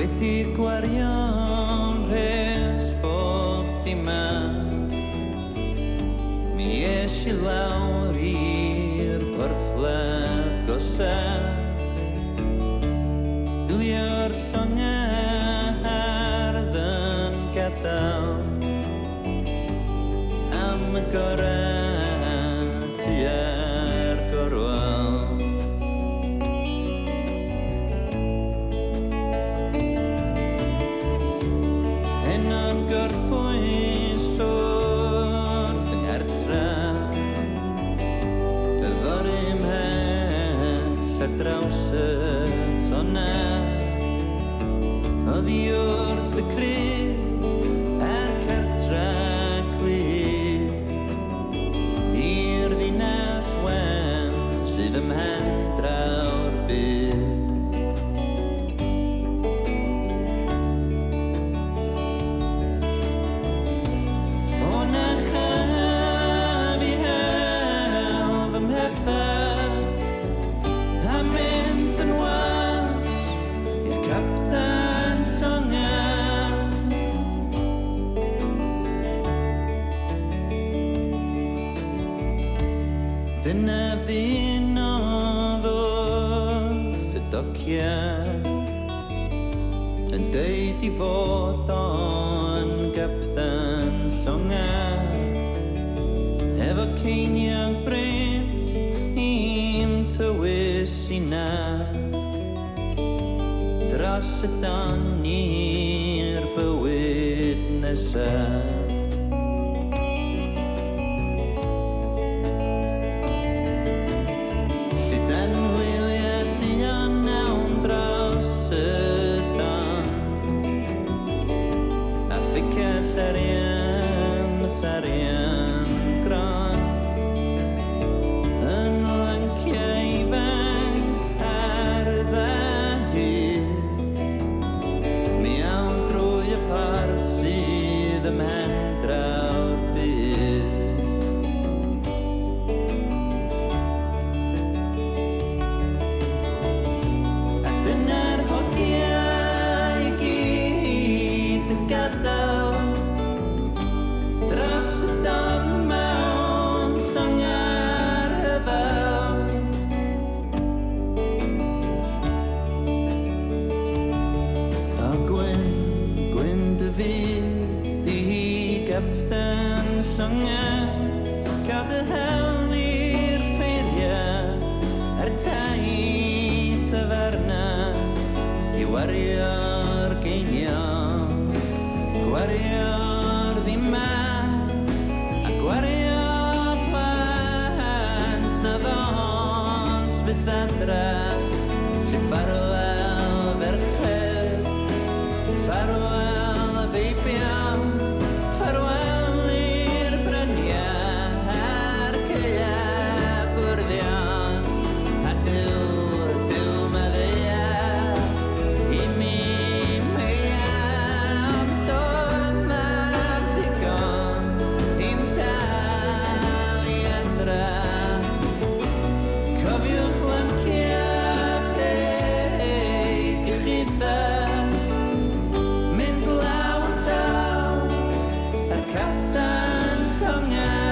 Wedi gwario'n Rhos Botwnnog, mi es I lawr i'r porthladd gosaf. Bilio'r llongardd yn gadael am y gorau tua'r gorwel. Heno'n gorffwys wrth yng nghartra, y fory ymhell ar draws y tonna. Oddi wrth y cryd a'r cartra clir, i'r ddinas wen sydd ymhen draw'r byd. O na chaf I hel fy mhethau, a mynd yn was i'r Capten Llongau. Dyna ddyn oedd wrth y dociau, yn deud I fod o'n Capten Llongau, efo ceiniog brin I'm tywys I na, dros y don i'r bywyd nesaf. Llydan hwyliaduon nawn dros y don, a ffica llarian gron, yn lanciau ifanc ar y ddahyd, mi awn drwy y parth sydd ymhen draw'r byd. A dyna'r hogiau I gyd yn gadael dros y don mewn llongar rhyfel. O gwyn dy fyd di Capten Llongau, cael dy hel i'r ffeiriau a'r tai tafarna, I wario'r geiniog, gwario'r ddimau, a gwario plant na ddons byth adra. Lle ffarwel ferched, ffarwel feibion, ffarwel i'r bryniau a'r caeau gwrddion, a dyw maddeuau I mi meian, dod ma'r digon I'm dal I adra. Cofiwch lanciau peid I chitha, mynd law llaw ar Capten Llongau.